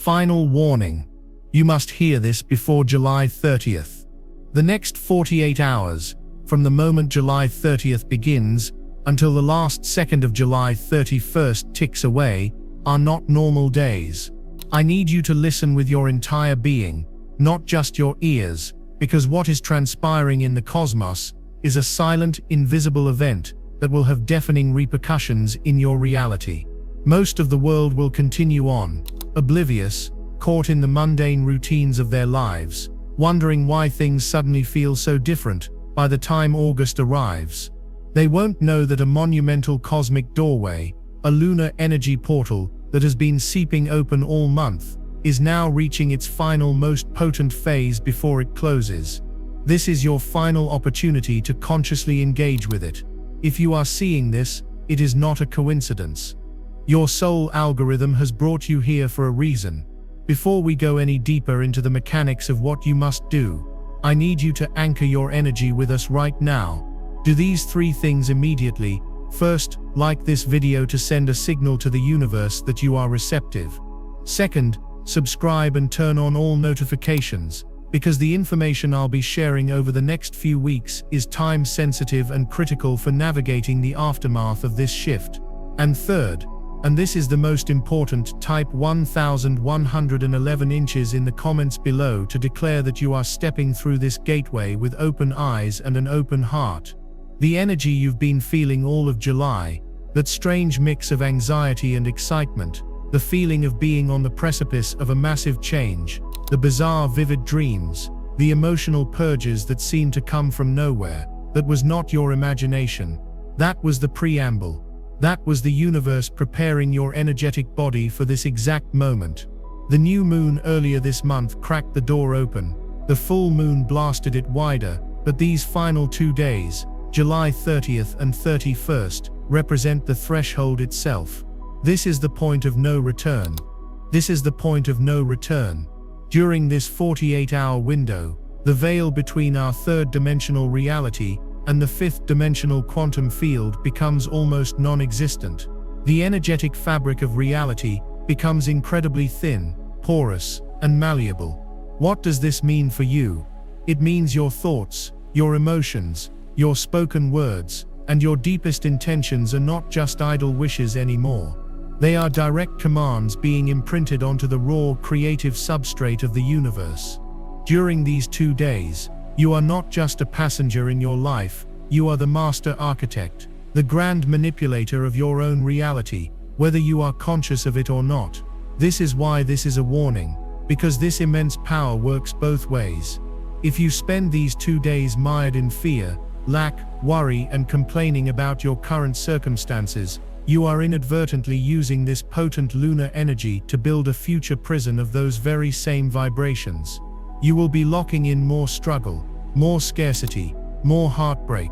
Final warning. You must hear this before July 30th. The next 48 hours, from the moment July 30th begins until the last second of July 31st ticks away, are not normal days. I need you to listen with your entire being, not just your ears, because what is transpiring in the cosmos is a silent, invisible event that will have deafening repercussions in your reality. Most of the world will continue on, oblivious, caught in the mundane routines of their lives, wondering why things suddenly feel so different by the time August arrives. They won't know that a monumental cosmic doorway, a lunar energy portal that has been seeping open all month, is now reaching its final, most potent phase before it closes. This is your final opportunity to consciously engage with it. If you are seeing this, it is not a coincidence. Your soul algorithm has brought you here for a reason. Before we go any deeper into the mechanics of what you must do, I need you to anchor your energy with us right now. Do these 3 things immediately. First, like this video to send a signal to the universe that you are receptive. Second, subscribe and turn on all notifications, because the information I'll be sharing over the next few weeks is time-sensitive and critical for navigating the aftermath of this shift. And third, and this is the most important, type 1111 inches in the comments below to declare that you are stepping through this gateway with open eyes and an open heart. The energy you've been feeling all of July, that strange mix of anxiety and excitement, the feeling of being on the precipice of a massive change, the bizarre vivid dreams, the emotional purges that seemed to come from nowhere, that was not your imagination. That was the preamble. That was the universe preparing your energetic body for this exact moment. The new moon earlier this month cracked the door open. The full moon blasted it wider, but these final 2 days, July 30th and 31st, represent the threshold itself. This is the point of no return. This is the point of no return. During this 48-hour window, the veil between our third-dimensional reality and the fifth-dimensional quantum field becomes almost non-existent. The energetic fabric of reality becomes incredibly thin, porous, and malleable. What does this mean for you? It means your thoughts, your emotions, your spoken words, and your deepest intentions are not just idle wishes anymore. They are direct commands being imprinted onto the raw, creative substrate of the universe. During these 2 days, you are not just a passenger in your life, you are the master architect, the grand manipulator of your own reality, whether you are conscious of it or not. This is why this is a warning, because this immense power works both ways. If you spend these 2 days mired in fear, lack, worry, and complaining about your current circumstances, you are inadvertently using this potent lunar energy to build a future prison of those very same vibrations. You will be locking in more struggle, more scarcity, more heartbreak.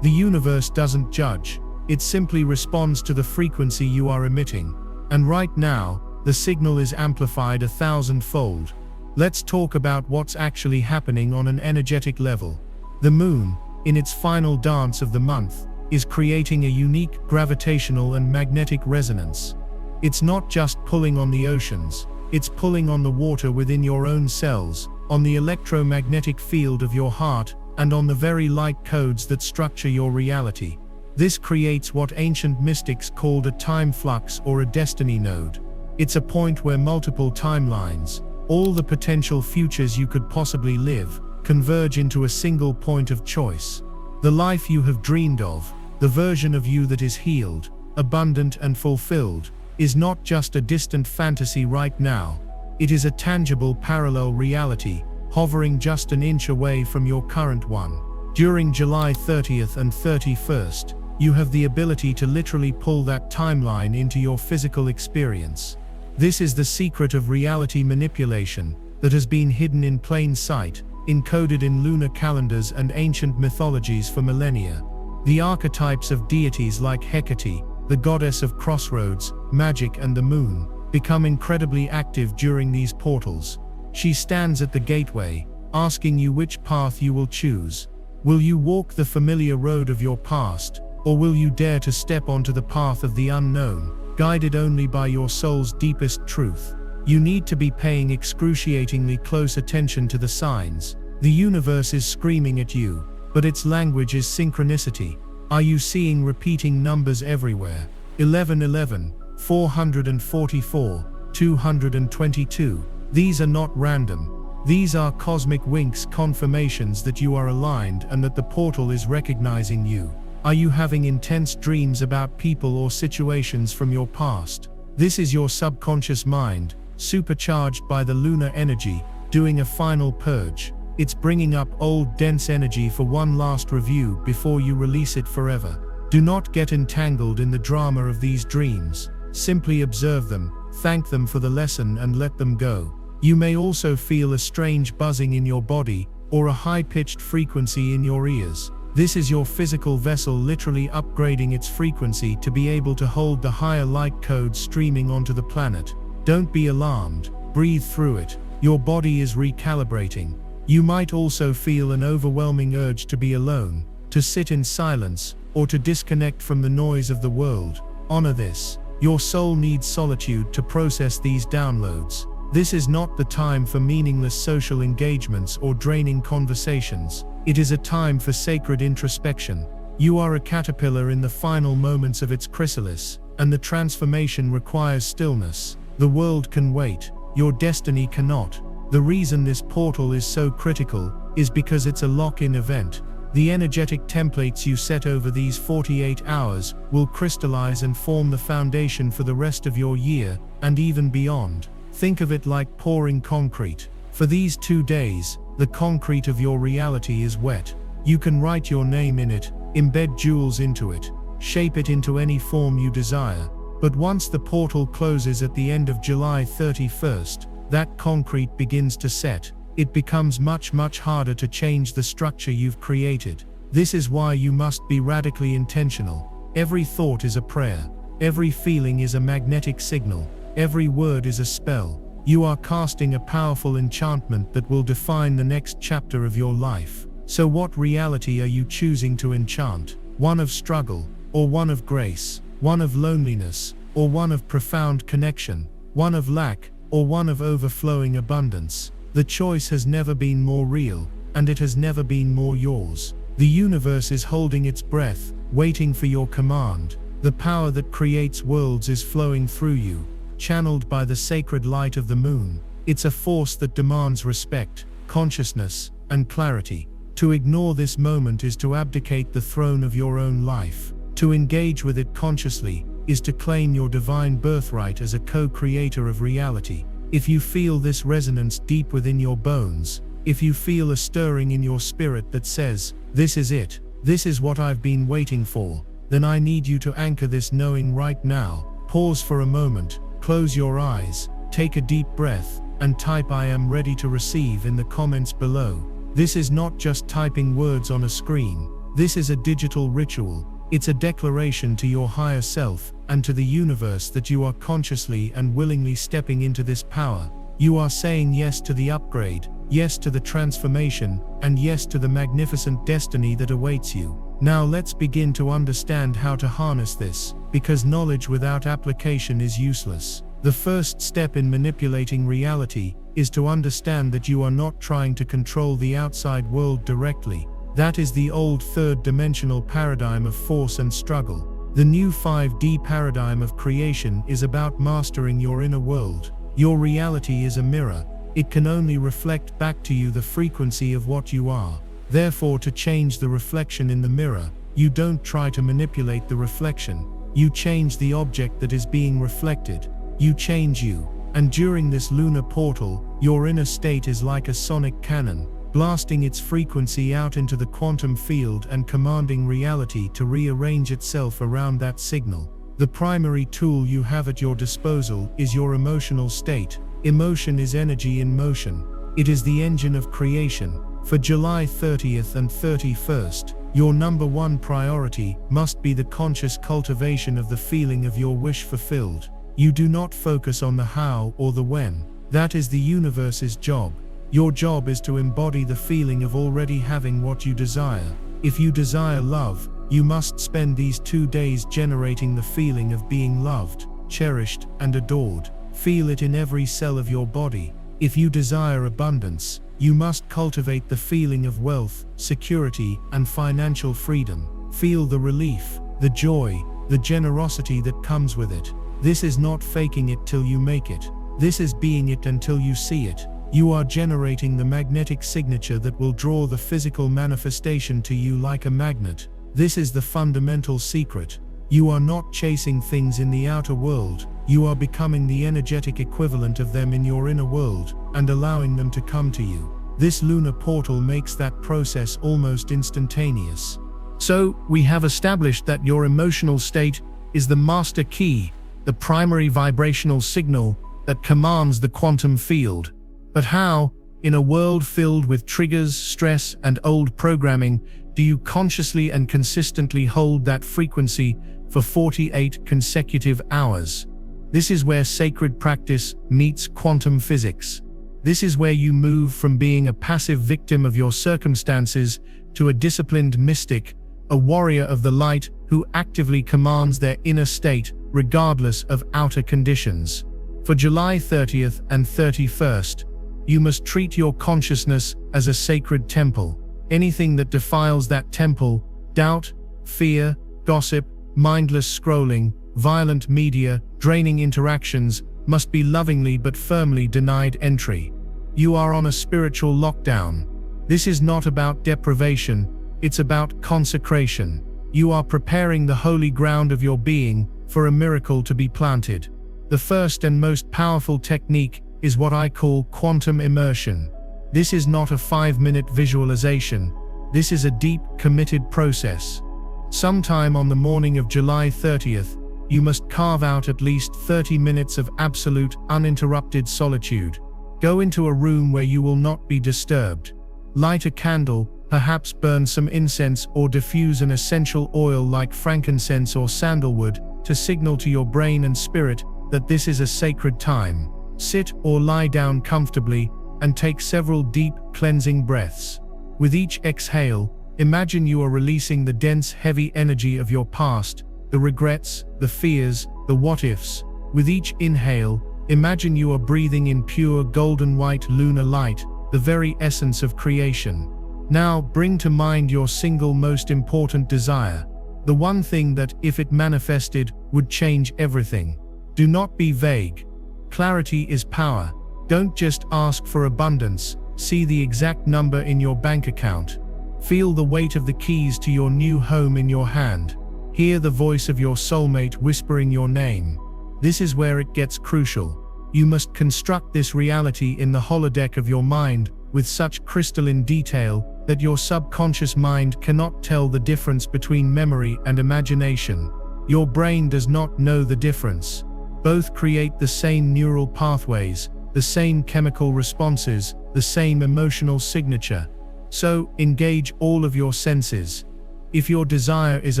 The universe doesn't judge, it simply responds to the frequency you are emitting. And right now, the signal is amplified 1,000-fold. Let's talk about what's actually happening on an energetic level. The moon, in its final dance of the month, is creating a unique gravitational and magnetic resonance. It's not just pulling on the oceans, it's pulling on the water within your own cells, on the electromagnetic field of your heart, and on the very light codes that structure your reality. This creates what ancient mystics called a time flux or a destiny node. It's a point where multiple timelines, all the potential futures you could possibly live, converge into a single point of choice. The life you have dreamed of, the version of you that is healed, abundant and fulfilled, is not just a distant fantasy right now. It is a tangible parallel reality, hovering just an inch away from your current one. During July 30th and 31st, you have the ability to literally pull that timeline into your physical experience. This is the secret of reality manipulation that has been hidden in plain sight, encoded in lunar calendars and ancient mythologies for millennia. The archetypes of deities like Hecate, the goddess of crossroads, magic, and the moon, become incredibly active during these portals. She stands at the gateway, asking you which path you will choose. Will you walk the familiar road of your past, or will you dare to step onto the path of the unknown, guided only by your soul's deepest truth? You need to be paying excruciatingly close attention to the signs. The universe is screaming at you, but its language is synchronicity. Are you seeing repeating numbers everywhere? 1111, 444, 222. These are not random. These are cosmic winks, confirmations that you are aligned and that the portal is recognizing you. Are you having intense dreams about people or situations from your past? This is your subconscious mind, supercharged by the lunar energy, doing a final purge. It's bringing up old dense energy for one last review before you release it forever. Do not get entangled in the drama of these dreams. Simply observe them, thank them for the lesson and let them go. You may also feel a strange buzzing in your body, or a high-pitched frequency in your ears. This is your physical vessel literally upgrading its frequency to be able to hold the higher light codes streaming onto the planet. Don't be alarmed, breathe through it. Your body is recalibrating. You might also feel an overwhelming urge to be alone, to sit in silence, or to disconnect from the noise of the world. Honor this. Your soul needs solitude to process these downloads. This is not the time for meaningless social engagements or draining conversations. It is a time for sacred introspection. You are a caterpillar in the final moments of its chrysalis, and the transformation requires stillness. The world can wait. Your destiny cannot. The reason this portal is so critical is because it's a lock-in event. The energetic templates you set over these 48 hours will crystallize and form the foundation for the rest of your year, and even beyond. Think of it like pouring concrete. For these 2 days, the concrete of your reality is wet. You can write your name in it, embed jewels into it, shape it into any form you desire. But once the portal closes at the end of July 31st, that concrete begins to set. It becomes much harder to change the structure you've created. This is why you must be radically intentional. Every thought is a prayer. Every feeling is a magnetic signal. Every word is a spell. You are casting a powerful enchantment that will define the next chapter of your life. So what reality are you choosing to enchant? One of struggle, or one of grace? One of loneliness, or one of profound connection? One of lack, or one of overflowing abundance? The choice has never been more real, and it has never been more yours. The universe is holding its breath, waiting for your command. The power that creates worlds is flowing through you, channeled by the sacred light of the moon. It's a force that demands respect, consciousness, and clarity. To ignore this moment is to abdicate the throne of your own life. To engage with it consciously is to claim your divine birthright as a co-creator of reality. If you feel this resonance deep within your bones, if you feel a stirring in your spirit that says, "This is it, this is what I've been waiting for," then I need you to anchor this knowing right now. Pause for a moment, close your eyes, take a deep breath, and type "I am ready to receive" in the comments below. This is not just typing words on a screen. This is a digital ritual. It's a declaration to your higher self and to the universe that you are consciously and willingly stepping into this power. You are saying yes to the upgrade, yes to the transformation, and yes to the magnificent destiny that awaits you. Now let's begin to understand how to harness this, because knowledge without application is useless. The first step in manipulating reality is to understand that you are not trying to control the outside world directly. That is the old third-dimensional paradigm of force and struggle. The new 5D paradigm of creation is about mastering your inner world. Your reality is a mirror. It can only reflect back to you the frequency of what you are. Therefore, to change the reflection in the mirror, you don't try to manipulate the reflection. You change the object that is being reflected. You change you. And during this lunar portal, your inner state is like a sonic cannon, blasting its frequency out into the quantum field and commanding reality to rearrange itself around that signal. The primary tool you have at your disposal is your emotional state. Emotion is energy in motion. It is the engine of creation. For July 30th and 31st, your number one priority must be the conscious cultivation of the feeling of your wish fulfilled. You do not focus on the how or the when. That is the universe's job. Your job is to embody the feeling of already having what you desire. If you desire love, you must spend these 2 days generating the feeling of being loved, cherished, and adored. Feel it in every cell of your body. If you desire abundance, you must cultivate the feeling of wealth, security, and financial freedom. Feel the relief, the joy, the generosity that comes with it. This is not faking it till you make it. This is being it until you see it. You are generating the magnetic signature that will draw the physical manifestation to you like a magnet. This is the fundamental secret. You are not chasing things in the outer world. You are becoming the energetic equivalent of them in your inner world and allowing them to come to you. This lunar portal makes that process almost instantaneous. So, we have established that your emotional state is the master key, the primary vibrational signal that commands the quantum field. But how, in a world filled with triggers, stress, and old programming, do you consciously and consistently hold that frequency for 48 consecutive hours? This is where sacred practice meets quantum physics. This is where you move from being a passive victim of your circumstances to a disciplined mystic, a warrior of the light who actively commands their inner state regardless of outer conditions. For July 30th and 31st, you must treat your consciousness as a sacred temple. Anything that defiles that temple, doubt, fear, gossip, mindless scrolling, violent media, draining interactions, must be lovingly but firmly denied entry. You are on a spiritual lockdown. This is not about deprivation, it's about consecration. You are preparing the holy ground of your being for a miracle to be planted. The first and most powerful technique is what I call quantum immersion. This is not a 5-minute visualization. This is a deep, committed process. Sometime on the morning of July 30th, you must carve out at least 30 minutes of absolute, uninterrupted solitude. Go into a room where you will not be disturbed. Light a candle, perhaps burn some incense or diffuse an essential oil like frankincense or sandalwood to signal to your brain and spirit that this is a sacred time. Sit or lie down comfortably and take several deep, cleansing breaths. With each exhale, imagine you are releasing the dense, heavy energy of your past, the regrets, the fears, the what-ifs. With each inhale, imagine you are breathing in pure golden white lunar light, the very essence of creation. Now bring to mind your single most important desire, the one thing that, if it manifested, would change everything. Do not be vague. Clarity is power. Don't just ask for abundance, see the exact number in your bank account. Feel the weight of the keys to your new home in your hand. Hear the voice of your soulmate whispering your name. This is where it gets crucial. You must construct this reality in the holodeck of your mind with such crystalline detail that your subconscious mind cannot tell the difference between memory and imagination. Your brain does not know the difference. Both create the same neural pathways, the same chemical responses, the same emotional signature. So, engage all of your senses. If your desire is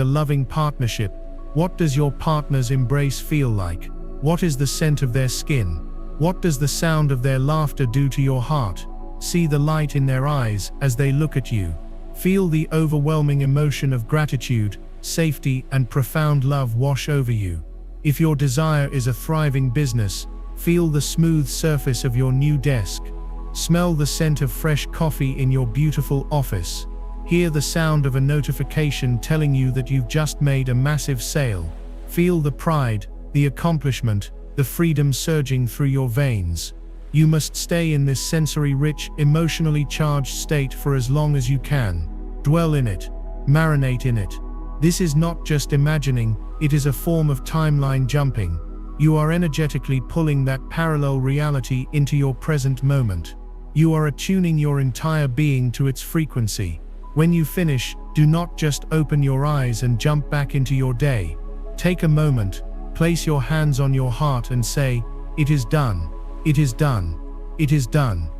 a loving partnership, what does your partner's embrace feel like? What is the scent of their skin? What does the sound of their laughter do to your heart? See the light in their eyes as they look at you. Feel the overwhelming emotion of gratitude, safety, and profound love wash over you. If your desire is a thriving business, feel the smooth surface of your new desk. Smell the scent of fresh coffee in your beautiful office. Hear the sound of a notification telling you that you've just made a massive sale. Feel the pride, the accomplishment, the freedom surging through your veins. You must stay in this sensory-rich, emotionally charged state for as long as you can. Dwell in it. Marinate in it. This is not just imagining, it is a form of timeline jumping. You are energetically pulling that parallel reality into your present moment. You are attuning your entire being to its frequency. When you finish, do not just open your eyes and jump back into your day. Take a moment, place your hands on your heart and say, "It is done. It is done. It is done.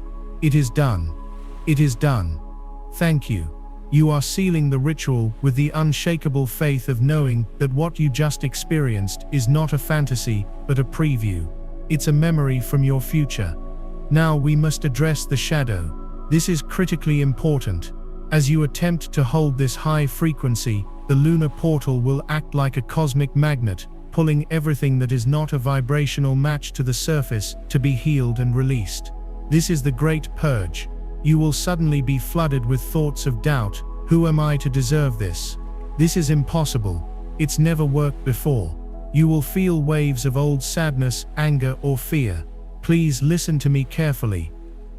It is done. It is done. Thank you." You are sealing the ritual with the unshakable faith of knowing that what you just experienced is not a fantasy, but a preview. It's a memory from your future. Now we must address the shadow. This is critically important. As you attempt to hold this high frequency, the lunar portal will act like a cosmic magnet, pulling everything that is not a vibrational match to the surface to be healed and released. This is the great purge. You will suddenly be flooded with thoughts of doubt. Who am I to deserve this? This is impossible. It's never worked before. You will feel waves of old sadness, anger, or fear. Please listen to me carefully.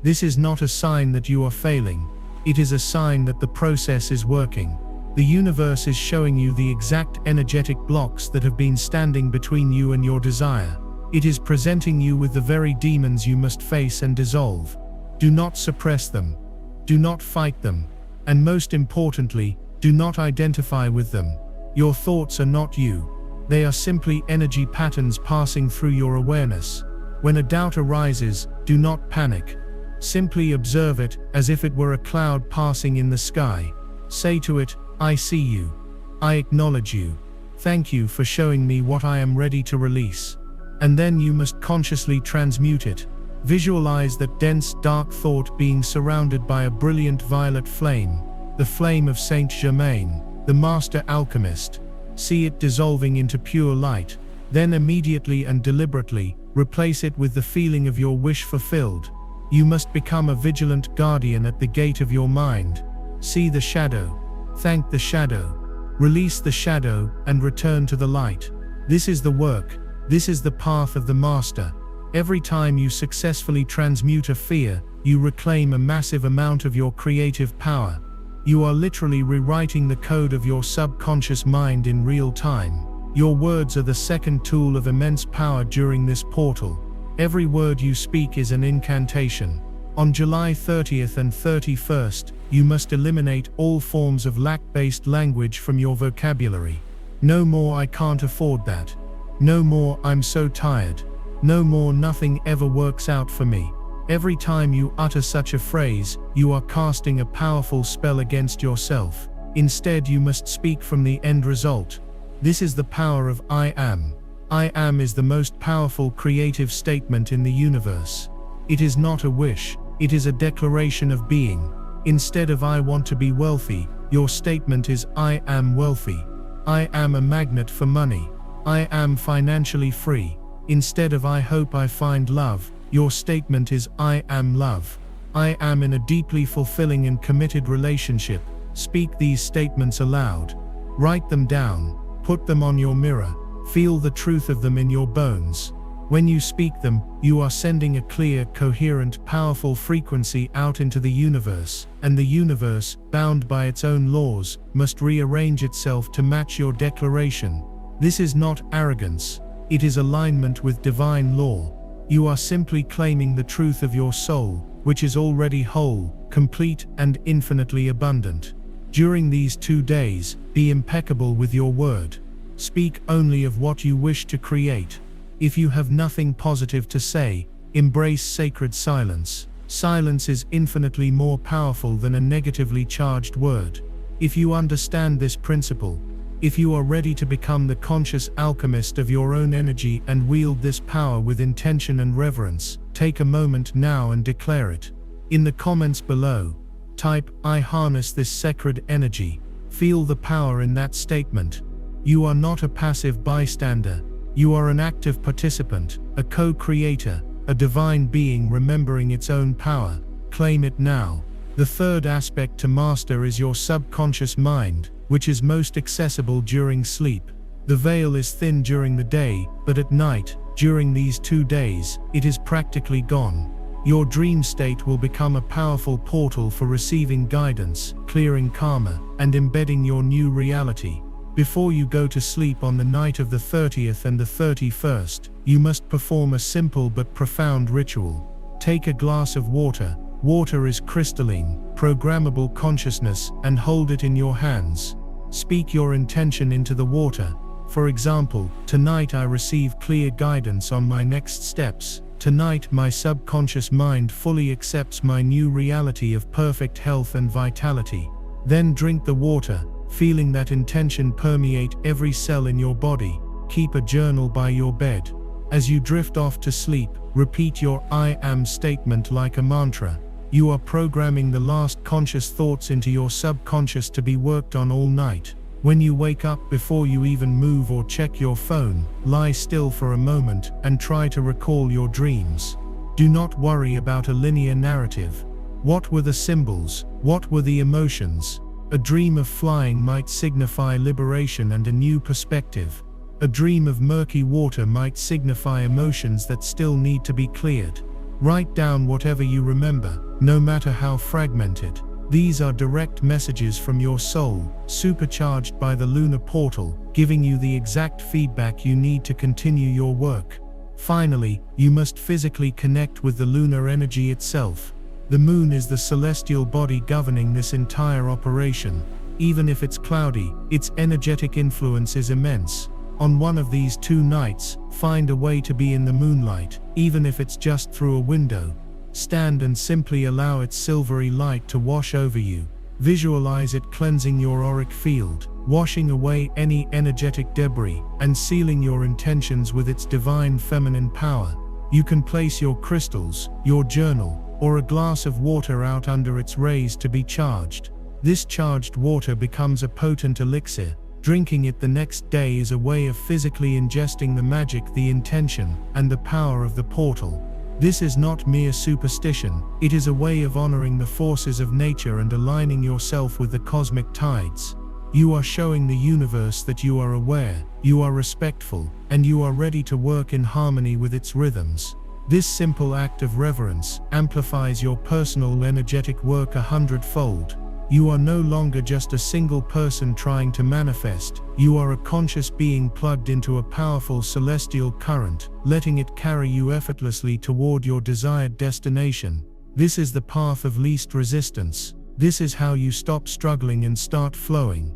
This is not a sign that you are failing. It is a sign that the process is working. The universe is showing you the exact energetic blocks that have been standing between you and your desire. It is presenting you with the very demons you must face and dissolve. Do not suppress them. Do not fight them. And most importantly, do not identify with them. Your thoughts are not you. They are simply energy patterns passing through your awareness. When a doubt arises, do not panic. Simply observe it as if it were a cloud passing in the sky. Say to it, I see you. I acknowledge you. Thank you for showing me what I am ready to release. And then you must consciously transmute it. Visualize that dense, dark thought being surrounded by a brilliant violet flame, the flame of Saint Germain, the master alchemist. See it dissolving into pure light. Then immediately and deliberately, replace it with the feeling of your wish fulfilled. You must become a vigilant guardian at the gate of your mind. See the shadow. Thank the shadow. Release the shadow and return to the light. This is the work. This is the path of the master. Every time you successfully transmute a fear, you reclaim a massive amount of your creative power. You are literally rewriting the code of your subconscious mind in real time. Your words are the second tool of immense power during this portal. Every word you speak is an incantation. On July 30th and 31st, you must eliminate all forms of lack-based language from your vocabulary. No more I can't afford that. No more I'm so tired. No more nothing ever works out for me. Every time you utter such a phrase, you are casting a powerful spell against yourself. Instead, you must speak from the end result. This is the power of I am. I am is the most powerful creative statement in the universe. It is not a wish, it is a declaration of being. Instead of I want to be wealthy, your statement is I am wealthy. I am a magnet for money. I am financially free. Instead of I hope I find love, your statement is I am love. I am in a deeply fulfilling and committed relationship. Speak these statements aloud. Write them down. Put them on your mirror. Feel the truth of them in your bones. When you speak them, you are sending a clear, coherent, powerful frequency out into the universe, and the universe, bound by its own laws, must rearrange itself to match your declaration. This is not arrogance. It is alignment with divine law. You are simply claiming the truth of your soul, which is already whole, complete, and infinitely abundant. During these 2 days, be impeccable with your word. Speak only of what you wish to create. If you have nothing positive to say, embrace sacred silence. Silence is infinitely more powerful than a negatively charged word. If you understand this principle, if you are ready to become the conscious alchemist of your own energy and wield this power with intention and reverence, take a moment now and declare it. In the comments below, type, I harness this sacred energy. Feel the power in that statement. You are not a passive bystander. You are an active participant, a co-creator, a divine being remembering its own power. Claim it now. The third aspect to master is your subconscious mind, which is most accessible during sleep. The veil is thin during the day, but at night, during these 2 days, it is practically gone. Your dream state will become a powerful portal for receiving guidance, clearing karma, and embedding your new reality. Before you go to sleep on the night of the 30th and the 31st, you must perform a simple but profound ritual. Take a glass of water. Water is crystalline, programmable consciousness, and hold it in your hands. Speak your intention into the water. For example, tonight I receive clear guidance on my next steps. Tonight my subconscious mind fully accepts my new reality of perfect health and vitality. Then drink the water, feeling that intention permeate every cell in your body. Keep a journal by your bed. As you drift off to sleep, repeat your I am statement like a mantra. You are programming the last conscious thoughts into your subconscious to be worked on all night. When you wake up, before you even move or check your phone, lie still for a moment and try to recall your dreams. Do not worry about a linear narrative. What were the symbols? What were the emotions? A dream of flying might signify liberation and a new perspective. A dream of murky water might signify emotions that still need to be cleared. Write down whatever you remember, no matter how fragmented. These are direct messages from your soul, supercharged by the lunar portal, giving you the exact feedback you need to continue your work. Finally, you must physically connect with the lunar energy itself. The moon is the celestial body governing this entire operation. Even if it's cloudy, its energetic influence is immense. On one of these 2 nights, find a way to be in the moonlight, even if it's just through a window. Stand and simply allow its silvery light to wash over you. Visualize it cleansing your auric field, washing away any energetic debris, and sealing your intentions with its divine feminine power. You can place your crystals, your journal, or a glass of water out under its rays to be charged. This charged water becomes a potent elixir. Drinking it the next day is a way of physically ingesting the magic, the intention, and the power of the portal. This is not mere superstition, it is a way of honoring the forces of nature and aligning yourself with the cosmic tides. You are showing the universe that you are aware, you are respectful, and you are ready to work in harmony with its rhythms. This simple act of reverence amplifies your personal energetic work 100-fold. You are no longer just a single person trying to manifest, you are a conscious being plugged into a powerful celestial current, letting it carry you effortlessly toward your desired destination. This is the path of least resistance. This is how you stop struggling and start flowing.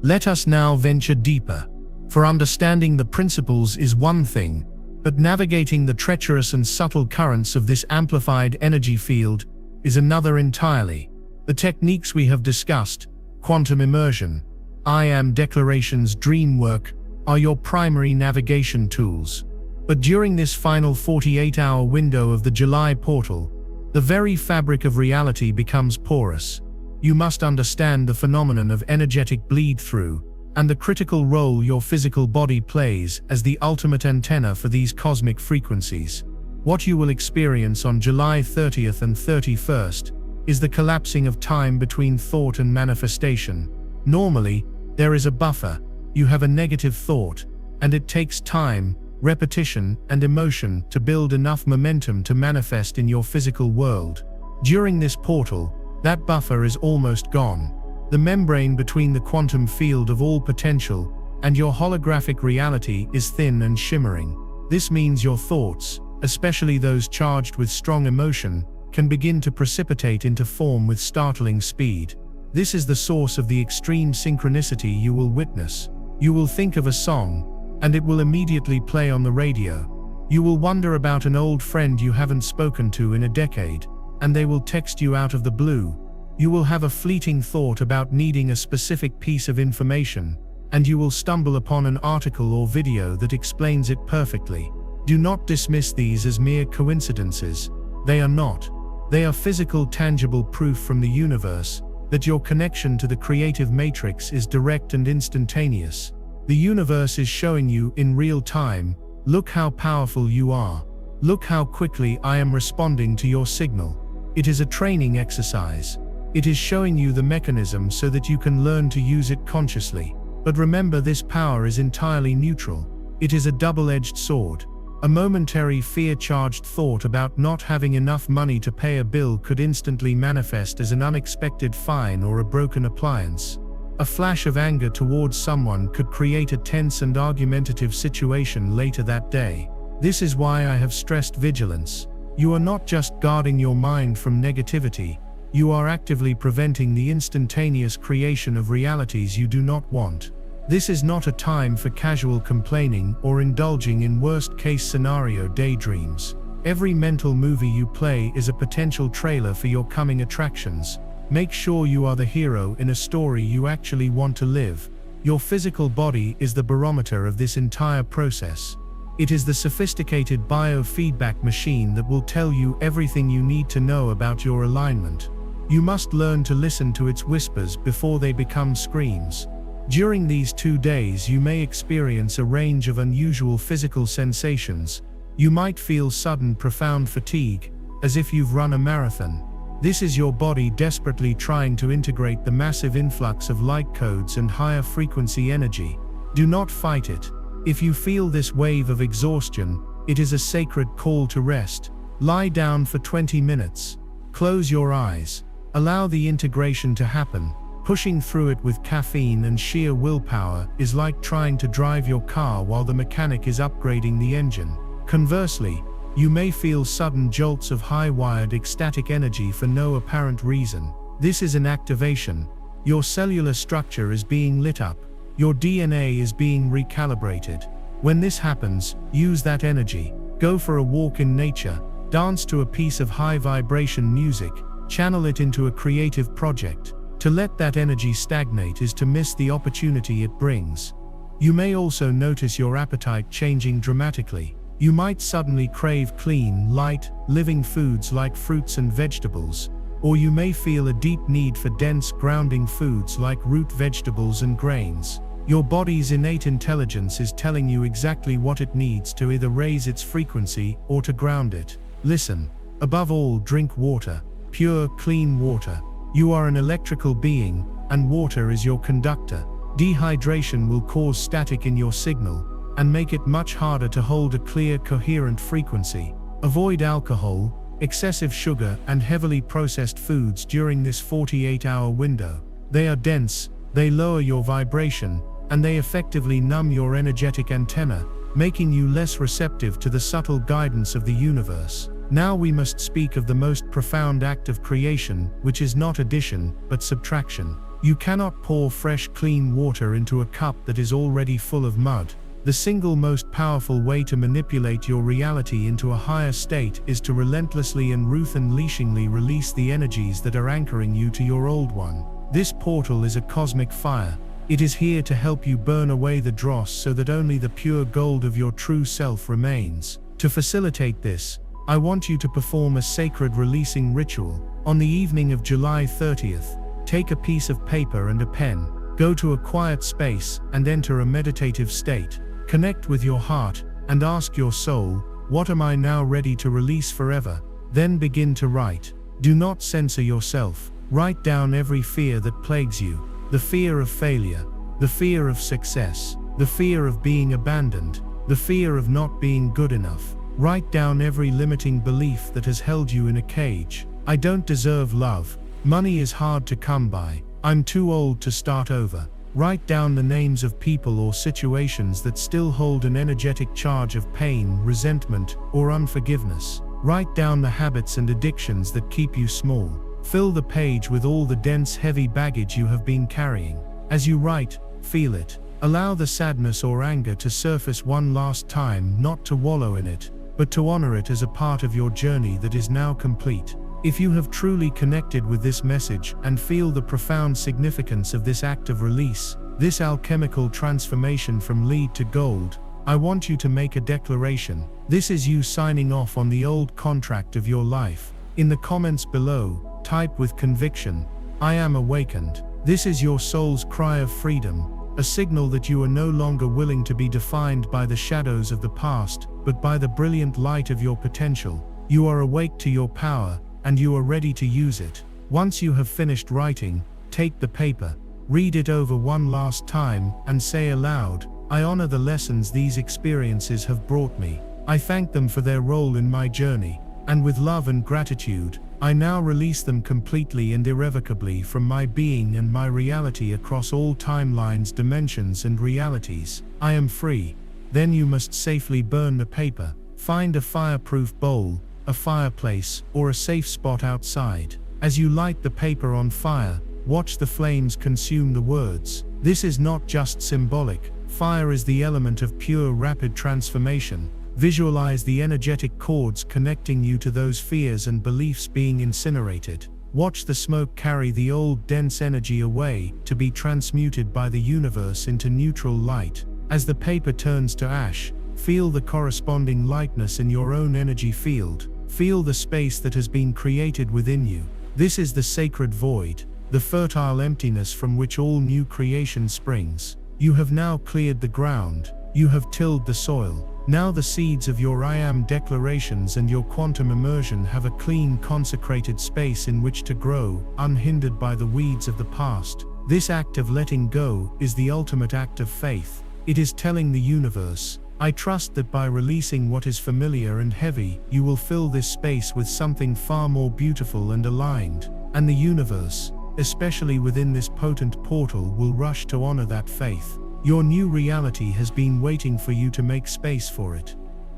Let us now venture deeper. For understanding the principles is one thing, but navigating the treacherous and subtle currents of this amplified energy field is another entirely. The techniques we have discussed, quantum immersion, I am declarations, dream work, are your primary navigation tools. But during this final 48-hour window of the July portal, the very fabric of reality becomes porous. You must understand the phenomenon of energetic bleed-through, and the critical role your physical body plays as the ultimate antenna for these cosmic frequencies. What you will experience on July 30th and 31st is the collapsing of time between thought and manifestation. Normally, there is a buffer. You have a negative thought, and it takes time, repetition, and emotion to build enough momentum to manifest in your physical world. During this portal, that buffer is almost gone. The membrane between the quantum field of all potential and your holographic reality is thin and shimmering. This means your thoughts, especially those charged with strong emotion, can begin to precipitate into form with startling speed. This is the source of the extreme synchronicity you will witness. You will think of a song, and it will immediately play on the radio. You will wonder about an old friend you haven't spoken to in a decade, and they will text you out of the blue. You will have a fleeting thought about needing a specific piece of information, and you will stumble upon an article or video that explains it perfectly. Do not dismiss these as mere coincidences. They are not. They are physical, tangible proof from the universe that your connection to the creative matrix is direct and instantaneous. The universe is showing you in real time, look how powerful you are. Look how quickly I am responding to your signal. It is a training exercise. It is showing you the mechanism so that you can learn to use it consciously. But remember, this power is entirely neutral. It is a double-edged sword. A momentary fear-charged thought about not having enough money to pay a bill could instantly manifest as an unexpected fine or a broken appliance. A flash of anger towards someone could create a tense and argumentative situation later that day. This is why I have stressed vigilance. You are not just guarding your mind from negativity, you are actively preventing the instantaneous creation of realities you do not want. This is not a time for casual complaining or indulging in worst-case scenario daydreams. Every mental movie you play is a potential trailer for your coming attractions. Make sure you are the hero in a story you actually want to live. Your physical body is the barometer of this entire process. It is the sophisticated biofeedback machine that will tell you everything you need to know about your alignment. You must learn to listen to its whispers before they become screams. During these 2 days, you may experience a range of unusual physical sensations. You might feel sudden, profound fatigue, as if you've run a marathon. This is your body desperately trying to integrate the massive influx of light codes and higher frequency energy. Do not fight it. If you feel this wave of exhaustion, it is a sacred call to rest. Lie down for 20 minutes. Close your eyes. Allow the integration to happen. Pushing through it with caffeine and sheer willpower is like trying to drive your car while the mechanic is upgrading the engine. Conversely, you may feel sudden jolts of high-wired ecstatic energy for no apparent reason. This is an activation. Your cellular structure is being lit up. Your DNA is being recalibrated. When this happens, use that energy. Go for a walk in nature. Dance to a piece of high-vibration music. Channel it into a creative project. To let that energy stagnate is to miss the opportunity it brings. You may also notice your appetite changing dramatically. You might suddenly crave clean, light, living foods like fruits and vegetables, or you may feel a deep need for dense, grounding foods like root vegetables and grains. Your body's innate intelligence is telling you exactly what it needs to either raise its frequency or to ground it. Listen. Above all, drink water. Pure, clean water. You are an electrical being, and water is your conductor. Dehydration will cause static in your signal and make it much harder to hold a clear, coherent frequency. Avoid alcohol, excessive sugar, and heavily processed foods during this 48-hour window. They are dense, they lower your vibration, and they effectively numb your energetic antenna, making you less receptive to the subtle guidance of the universe. Now we must speak of the most profound act of creation, which is not addition, but subtraction. You cannot pour fresh, clean water into a cup that is already full of mud. The single most powerful way to manipulate your reality into a higher state is to relentlessly and unleashingly release the energies that are anchoring you to your old one. This portal is a cosmic fire. It is here to help you burn away the dross so that only the pure gold of your true self remains. To facilitate this, I want you to perform a sacred releasing ritual. On the evening of July 30th, take a piece of paper and a pen. Go to a quiet space and enter a meditative state. Connect with your heart and ask your soul, what am I now ready to release forever? Then begin to write. Do not censor yourself. Write down every fear that plagues you. The fear of failure, the fear of success, the fear of being abandoned, the fear of not being good enough. Write down every limiting belief that has held you in a cage. I don't deserve love. Money is hard to come by. I'm too old to start over. Write down the names of people or situations that still hold an energetic charge of pain, resentment, or unforgiveness. Write down the habits and addictions that keep you small. Fill the page with all the dense, heavy baggage you have been carrying. As you write, feel it. Allow the sadness or anger to surface one last time, not to wallow in it, but to honor it as a part of your journey that is now complete. If you have truly connected with this message and feel the profound significance of this act of release, this alchemical transformation from lead to gold, I want you to make a declaration. This is you signing off on the old contract of your life. In the comments below, type with conviction, I am awakened. This is your soul's cry of freedom, a signal that you are no longer willing to be defined by the shadows of the past, but by the brilliant light of your potential. You are awake to your power, and you are ready to use it. Once you have finished writing, take the paper, read it over one last time, and say aloud, I honor the lessons these experiences have brought me. I thank them for their role in my journey, and with love and gratitude, I now release them completely and irrevocably from my being and my reality across all timelines, dimensions, and realities. I am free. Then you must safely burn the paper. Find a fireproof bowl, a fireplace, or a safe spot outside. As you light the paper on fire, watch the flames consume the words. This is not just symbolic. Fire is the element of pure, rapid transformation. Visualize the energetic cords connecting you to those fears and beliefs being incinerated. Watch the smoke carry the old, dense energy away, to be transmuted by the universe into neutral light. As the paper turns to ash, feel the corresponding lightness in your own energy field. Feel the space that has been created within you. This is the sacred void, the fertile emptiness from which all new creation springs. You have now cleared the ground, you have tilled the soil. Now the seeds of your I Am declarations and your quantum immersion have a clean, consecrated space in which to grow, unhindered by the weeds of the past. This act of letting go is the ultimate act of faith. It is telling the universe, I trust that by releasing what is familiar and heavy, you will fill this space with something far more beautiful and aligned. And the universe, especially within this potent portal, will rush to honor that faith. Your new reality has been waiting for you to make space for it.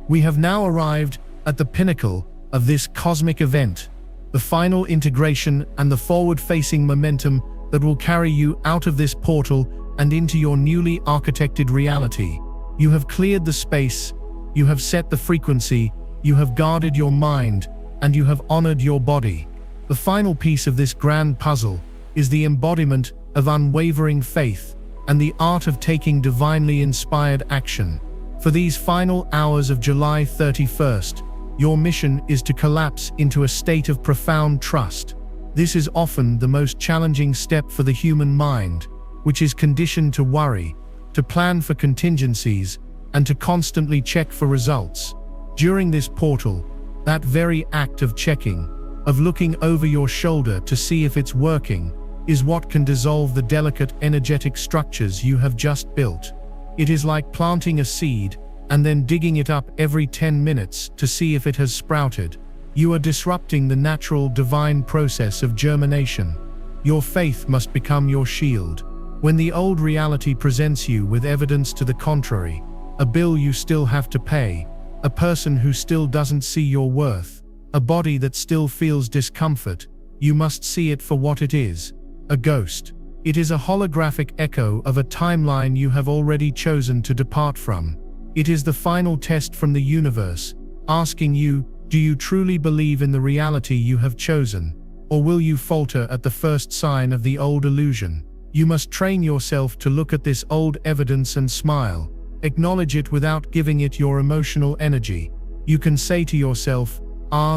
We have now arrived at the pinnacle of this cosmic event, the final integration and the forward-facing momentum that will carry you out of this portal and into your newly architected reality. You have cleared the space, you have set the frequency, you have guarded your mind, and you have honored your body. The final piece of this grand puzzle is the embodiment of unwavering faith and the art of taking divinely inspired action. For these final hours of July 31st, your mission is to collapse into a state of profound trust. This is often the most challenging step for the human mind, which is conditioned to worry, to plan for contingencies, and to constantly check for results. During this portal, that very act of checking, of looking over your shoulder to see if it's working, is what can dissolve the delicate energetic structures you have just built. It is like planting a seed and then digging it up every 10 minutes to see if it has sprouted. You are disrupting the natural divine process of germination. Your faith must become your shield. When the old reality presents you with evidence to the contrary, a bill you still have to pay, a person who still doesn't see your worth, a body that still feels discomfort, you must see it for what it is. A ghost. It is a holographic echo of a timeline you have already chosen to depart from. It is the final test from the universe, asking you, do you truly believe in the reality you have chosen, or will you falter at the first sign of the old illusion? You must train yourself to look at this old evidence and smile. Acknowledge it without giving it your emotional energy. You can say to yourself,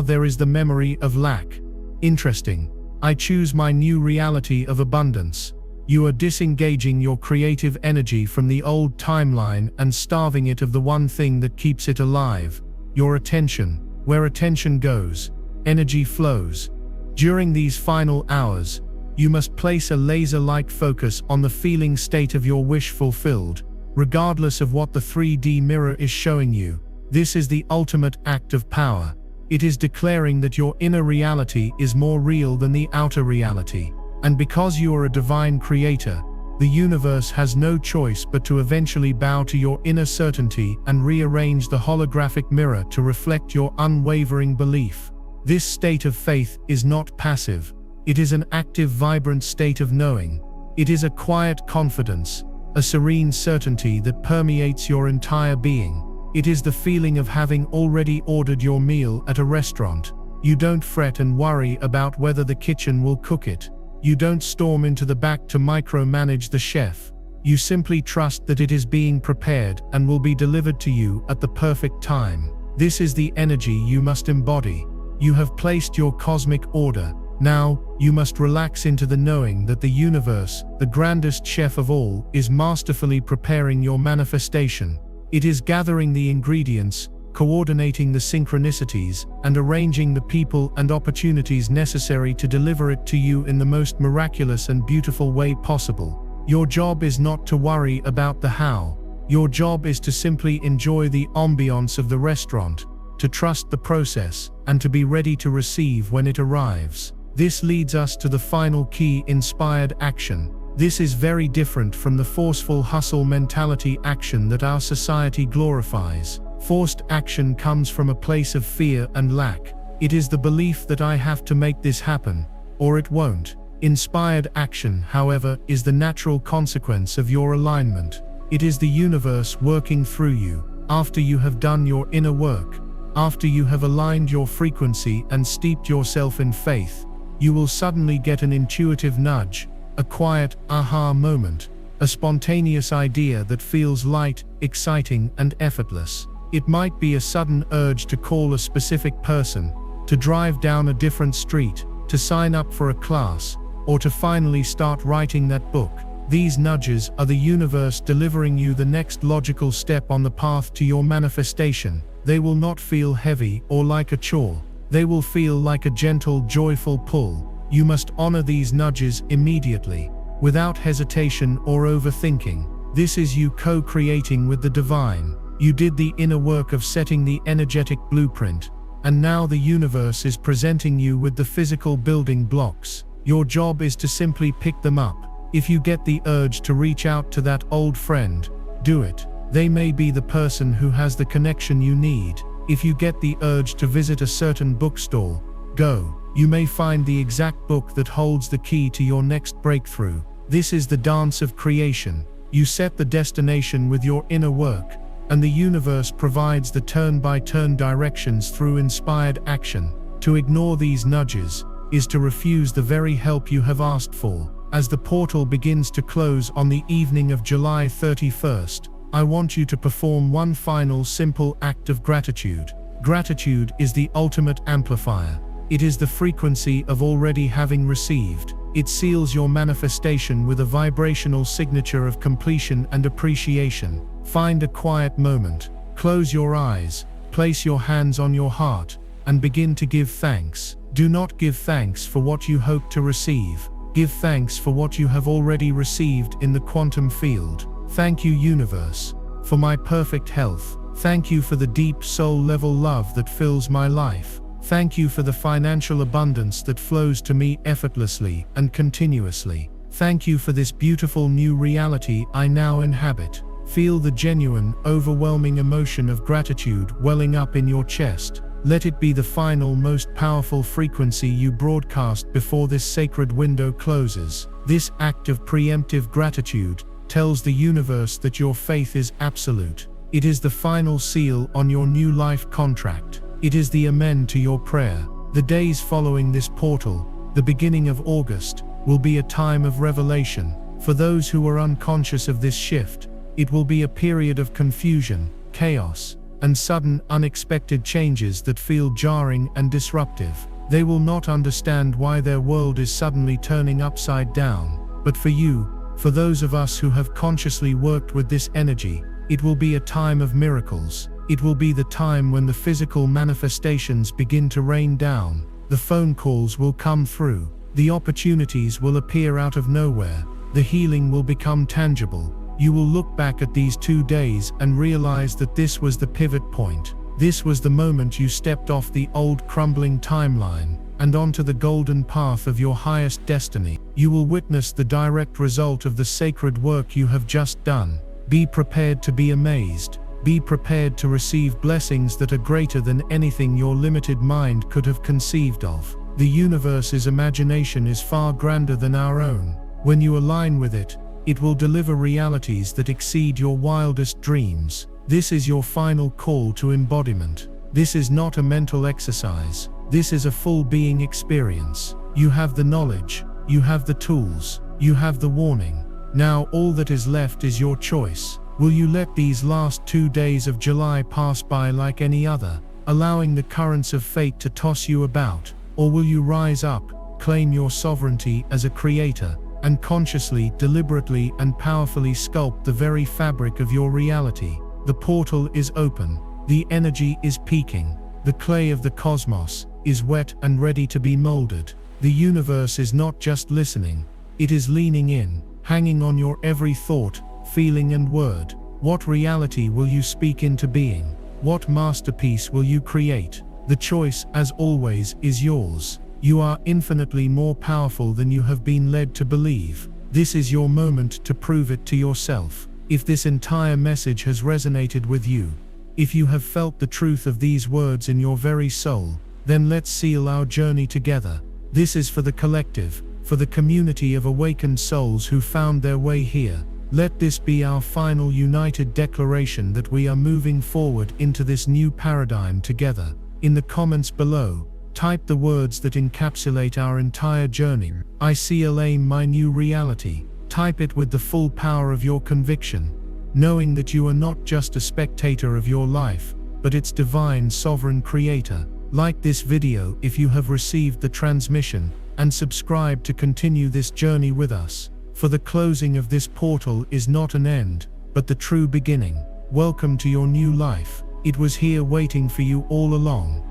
there is the memory of lack. Interesting. I choose my new reality of abundance. You are disengaging your creative energy from the old timeline and starving it of the one thing that keeps it alive, your attention. Where attention goes, energy flows. During these final hours, you must place a laser-like focus on the feeling state of your wish fulfilled, regardless of what the 3D mirror is showing you. This is the ultimate act of power. It is declaring that your inner reality is more real than the outer reality. And because you are a divine creator, the universe has no choice but to eventually bow to your inner certainty and rearrange the holographic mirror to reflect your unwavering belief. This state of faith is not passive. It is an active, vibrant state of knowing. It is a quiet confidence, a serene certainty that permeates your entire being. It is the feeling of having already ordered your meal at a restaurant. You don't fret and worry about whether the kitchen will cook it. You don't storm into the back to micromanage the chef. You simply trust that it is being prepared and will be delivered to you at the perfect time. This is the energy you must embody. You have placed your cosmic order. Now, you must relax into the knowing that the universe, the grandest chef of all, is masterfully preparing your manifestation. It is gathering the ingredients, coordinating the synchronicities, and arranging the people and opportunities necessary to deliver it to you in the most miraculous and beautiful way possible. Your job is not to worry about the how. Your job is to simply enjoy the ambiance of the restaurant, to trust the process, and to be ready to receive when it arrives. This leads us to the final key: inspired action. This is very different from the forceful hustle mentality action that our society glorifies. Forced action comes from a place of fear and lack. It is the belief that I have to make this happen, or it won't. Inspired action, however, is the natural consequence of your alignment. It is the universe working through you. After you have done your inner work, after you have aligned your frequency and steeped yourself in faith, you will suddenly get an intuitive nudge, a quiet aha moment, a spontaneous idea that feels light, exciting, and effortless. It might be a sudden urge to call a specific person, to drive down a different street, to sign up for a class, or to finally start writing that book. These nudges are the universe delivering you the next logical step on the path to your manifestation. They will not feel heavy or like a chore. They will feel like a gentle, joyful pull. You must honor these nudges immediately, without hesitation or overthinking. This is you co-creating with the divine. You did the inner work of setting the energetic blueprint, and now the universe is presenting you with the physical building blocks. Your job is to simply pick them up. If you get the urge to reach out to that old friend, do it. They may be the person who has the connection you need. If you get the urge to visit a certain bookstore, go. You may find the exact book that holds the key to your next breakthrough. This is the dance of creation. You set the destination with your inner work, and the universe provides the turn-by-turn directions through inspired action. To ignore these nudges is to refuse the very help you have asked for. As the portal begins to close on the evening of July 31st, I want you to perform one final simple act of gratitude. Gratitude is the ultimate amplifier. It is the frequency of already having received. It seals your manifestation with a vibrational signature of completion and appreciation. Find a quiet moment, close your eyes, place your hands on your heart, and begin to give thanks. Do not give thanks for what you hope to receive. Give thanks for what you have already received in the quantum field. Thank you, universe, for my perfect health. Thank you for the deep soul-level love that fills my life. Thank you for the financial abundance that flows to me effortlessly and continuously. Thank you for this beautiful new reality I now inhabit. Feel the genuine, overwhelming emotion of gratitude welling up in your chest. Let it be the final, most powerful frequency you broadcast before this sacred window closes. This act of preemptive gratitude tells the universe that your faith is absolute. It is the final seal on your new life contract. It is the amen to your prayer. The days following this portal, the beginning of August, will be a time of revelation. For those who are unconscious of this shift, it will be a period of confusion, chaos, and sudden, unexpected changes that feel jarring and disruptive. They will not understand why their world is suddenly turning upside down. But for you, for those of us who have consciously worked with this energy, it will be a time of miracles. It will be the time when the physical manifestations begin to rain down. The phone calls will come through. The opportunities will appear out of nowhere. The healing will become tangible. You will look back at these 2 days and realize that this was the pivot point. This was the moment you stepped off the old crumbling timeline and onto the golden path of your highest destiny. You will witness the direct result of the sacred work you have just done. Be prepared to be amazed. Be prepared to receive blessings that are greater than anything your limited mind could have conceived of. The universe's imagination is far grander than our own. When you align with it, it will deliver realities that exceed your wildest dreams. This is your final call to embodiment. This is not a mental exercise. This is a full being experience. You have the knowledge, you have the tools, you have the warning. Now all that is left is your choice. Will you let these last 2 days of July pass by like any other, allowing the currents of fate to toss you about? Or will you rise up, claim your sovereignty as a creator, and consciously, deliberately, and powerfully sculpt the very fabric of your reality? The portal is open. The energy is peaking. The clay of the cosmos is wet and ready to be molded. The universe is not just listening, it is leaning in, hanging on your every thought, feeling and word. What reality will you speak into being? What masterpiece will you create? The choice, as always, is yours. You are infinitely more powerful than you have been led to believe. This is your moment to prove it to yourself. If this entire message has resonated with you, if you have felt the truth of these words in your very soul, then let's seal our journey together. This is for the collective, for the community of awakened souls who found their way here. Let this be our final united declaration that we are moving forward into this new paradigm together. In the comments below, type the words that encapsulate our entire journey. I seal aim my new reality. Type it with the full power of your conviction, knowing that you are not just a spectator of your life, but its divine sovereign creator. Like this video if you have received the transmission, and subscribe to continue this journey with us. For the closing of this portal is not an end, but the true beginning. Welcome to your new life. It was here waiting for you all along.